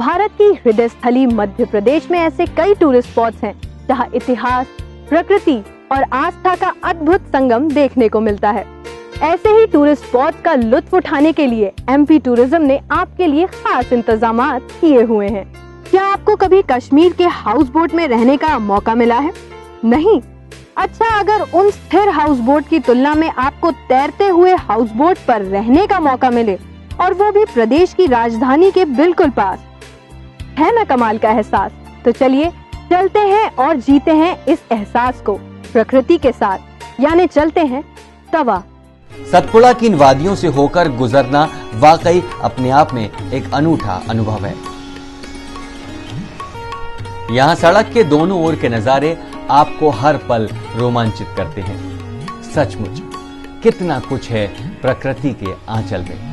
भारत की हृदय स्थली मध्य प्रदेश में ऐसे कई टूरिस्ट स्पॉट्स हैं जहां इतिहास, प्रकृति और आस्था का अद्भुत संगम देखने को मिलता है। ऐसे ही टूरिस्ट स्पॉट्स का लुत्फ उठाने के लिए एमपी टूरिज्म ने आपके लिए खास इंतजामात किए हुए हैं। क्या आपको कभी कश्मीर के हाउस बोट में रहने का मौका मिला है? नहीं? अच्छा, अगर उन स्थिर हाउस बोट की तुलना में आपको तैरते हुए हाउस बोट पर रहने का मौका मिले और वो भी प्रदेश की राजधानी के बिल्कुल पास, है ना कमाल का एहसास? तो चलिए चलते हैं और जीते हैं इस एहसास को प्रकृति के साथ, यानी चलते हैं तवा। सतपुड़ा की इन वादियों से होकर गुजरना वाकई अपने आप में एक अनूठा अनुभव है। यहाँ सड़क के दोनों ओर के नजारे आपको हर पल रोमांचित करते हैं। सचमुच कितना कुछ है प्रकृति के आंचल में।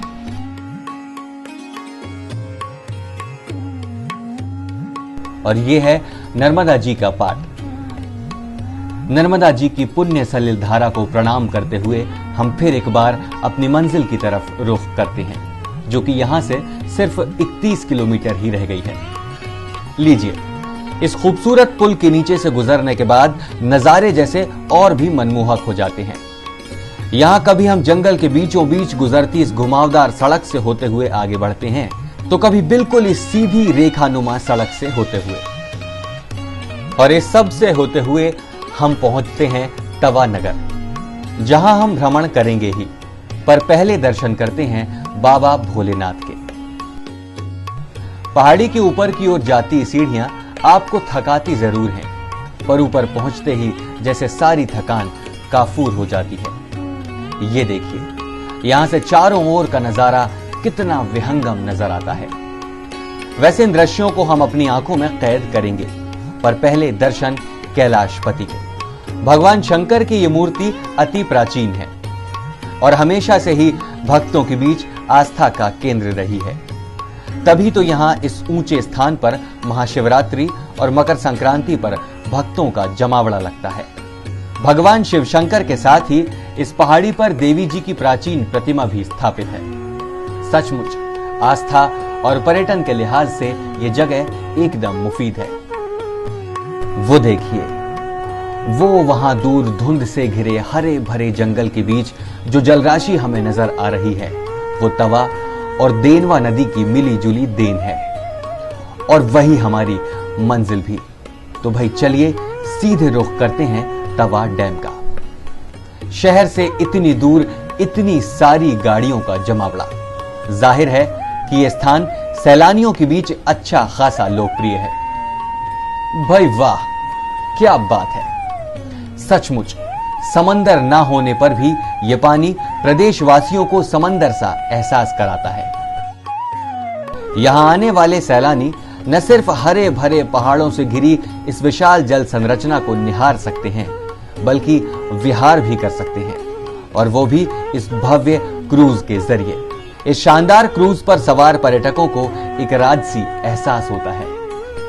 और ये है नर्मदा जी का पाट। नर्मदा जी की पुण्य सलिल धारा को प्रणाम करते हुए हम फिर एक बार अपनी मंजिल की तरफ रुख करते हैं, जो कि यहां से सिर्फ 31 किलोमीटर ही रह गई है। लीजिए, इस खूबसूरत पुल के नीचे से गुजरने के बाद नजारे जैसे और भी मनमोहक हो जाते हैं। यहां कभी हम जंगल के बीचों बीच गुजरती इस घुमावदार सड़क से होते हुए आगे बढ़ते हैं, तो कभी बिल्कुल इस सीधी रेखानुमा सड़क से होते हुए, और इस सब से होते हुए हम पहुंचते हैं तवा नगर, जहां हम भ्रमण करेंगे ही, पर पहले दर्शन करते हैं बाबा भोलेनाथ के। पहाड़ी के ऊपर की ओर जाती सीढ़ियां आपको थकाती जरूर हैं, पर ऊपर पहुंचते ही जैसे सारी थकान काफूर हो जाती है। ये देखिए, यहां से चारों ओर का नजारा कितना विहंगम नजर आता है। वैसे इन दृश्यों को हम अपनी आंखों में कैद करेंगे, पर पहले दर्शन कैलाशपति के। भगवान शंकर की यह मूर्ति अति प्राचीन है और हमेशा से ही भक्तों के बीच आस्था का केंद्र रही है। तभी तो यहां इस ऊंचे स्थान पर महाशिवरात्रि और मकर संक्रांति पर भक्तों का जमावड़ा लगता है। भगवान शिव शंकर के साथ ही इस पहाड़ी पर देवी जी की प्राचीन प्रतिमा भी स्थापित है। सचमुच आस्था और पर्यटन के लिहाज से ये जगह एकदम मुफीद है। वो देखिए, वो वहां दूर धुंध से घिरे हरे भरे जंगल के बीच जो जलराशि हमें नजर आ रही है, वो तवा और देनवा नदी की मिली जुली देन है, और वही हमारी मंजिल भी। तो भाई चलिए सीधे रुख करते हैं तवा डैम का। शहर से इतनी दूर इतनी सारी गाड़ियों का जमावड़ा, जाहिर है कि यह स्थान सैलानियों के बीच अच्छा खासा लोकप्रिय है। भाई वाह, क्या बात है! सचमुच समंदर ना होने पर भी यह पानी प्रदेशवासियों को समंदर सा एहसास कराता है। यहां आने वाले सैलानी न सिर्फ हरे भरे पहाड़ों से घिरी इस विशाल जल संरचना को निहार सकते हैं, बल्कि विहार भी कर सकते हैं, और वो भी इस भव्य क्रूज के जरिए। इस शानदार क्रूज पर सवार पर्यटकों को एक राजसी एहसास होता है।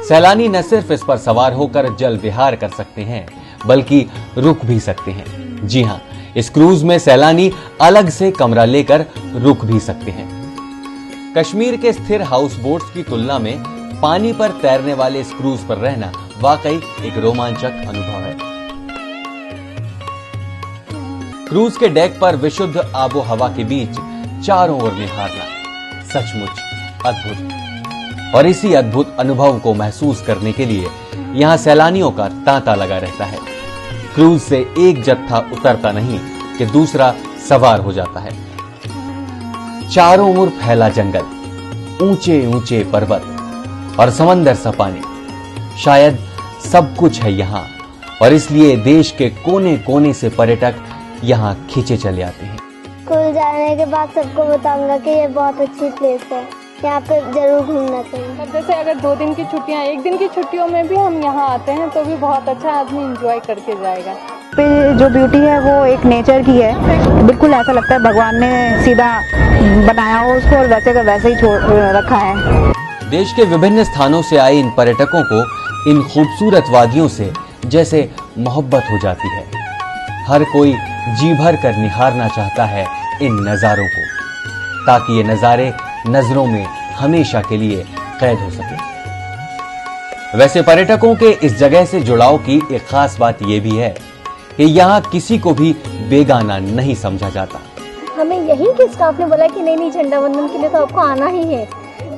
सैलानी न सिर्फ इस पर सवार होकर जल विहार कर सकते हैं, बल्कि रुक भी सकते हैं। जी हां, इस क्रूज में सैलानी अलग से कमरा लेकर रुक भी सकते हैं। कश्मीर के स्थिर हाउस बोट्स की तुलना में पानी पर तैरने वाले इस क्रूज पर रहना वाकई एक रोमांचक अनुभव है। क्रूज के डेक पर विशुद्ध आबो हवा के बीच चारों ओर निहारना सचमुच अद्भुत। और इसी अद्भुत अनुभव को महसूस करने के लिए यहां सैलानियों का तांता लगा रहता है। क्रूज से एक जत्था उतरता नहीं कि दूसरा सवार हो जाता है। चारों ओर फैला जंगल, ऊंचे ऊंचे पर्वत और समंदर सा पानी, शायद सब कुछ है यहाँ, और इसलिए देश के कोने कोने से पर्यटक यहाँ खींचे चले आते हैं। स्कूल जाने के बाद सबको बताऊंगा कि ये बहुत अच्छी प्लेस है, यहाँ पे जरूर घूमना चाहिए। जैसे अगर 2 दिन की छुट्टियाँ, 1 दिन की छुट्टियों में भी हम यहाँ आते हैं तो भी बहुत अच्छा आदमी एंजॉय करके जाएगा। पे जो ब्यूटी है वो एक नेचर की है, बिल्कुल ऐसा लगता है भगवान ने सीधा बनाया हो उसको और वैसे का वैसे ही छोड़ रखा है। देश के विभिन्न स्थानों से आए इन पर्यटकों को इन खूबसूरत वादियों से जैसे मोहब्बत हो जाती है। हर कोई जी भर कर निहारना चाहता है इन नजारों को, ताकि ये नजारे नजरों में हमेशा के लिए कैद हो सके। वैसे पर्यटकों के इस जगह से जुड़ाव की एक खास बात यह भी है कि यहाँ किसी को भी बेगाना नहीं समझा जाता। हमें यहीं के स्टाफ ने बोला कि नहीं झंडा वंदन के लिए तो आपको आना ही है,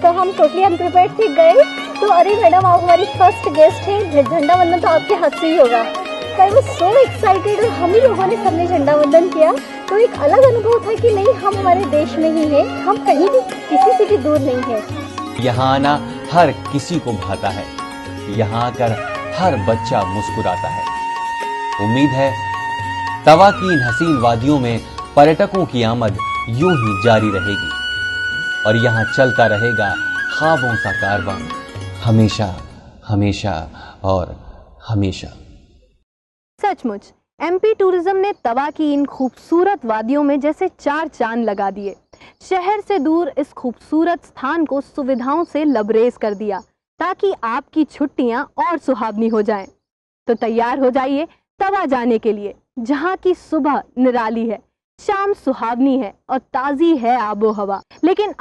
तो हम टोटली अनप्रिपेयर्ड थे, गए तो अरे मैडम आप हमारी फर्स्ट गेस्ट हैं, झंडा वंदन तो आपके हाथ से ही होगा। आई वाज सो एक्साइटेड और हम ही लोगों ने सबने झंडा वंदन किया, तो एक अलग अनुभव था कि नहीं हम हमारे देश में ही हैं, हम कहीं भी किसी से भी दूर नहीं है। यहाँ आना हर किसी को भाता है, यहाँ आकर हर बच्चा मुस्कुराता है। उम्मीद है तवा की इन हसीन वादियों में पर्यटकों की आमद यूं ही जारी रहेगी और यहाँ चलता रहेगा ख्वाबों सा कारवां, हमेशा हमेशा और हमेशा। सचमुच एमपी टूरिज्म ने तवा की इन खूबसूरत वादियों में जैसे चार चांद लगा दिए। शहर से दूर इस खूबसूरत स्थान को सुविधाओं से लबरेज कर दिया ताकि आपकी छुट्टियां और सुहावनी हो जाएं। तो तैयार हो जाइए तवा जाने के लिए, जहां की सुबह निराली है, शाम सुहावनी है और ताज़ी है आबो हवा। लेकिन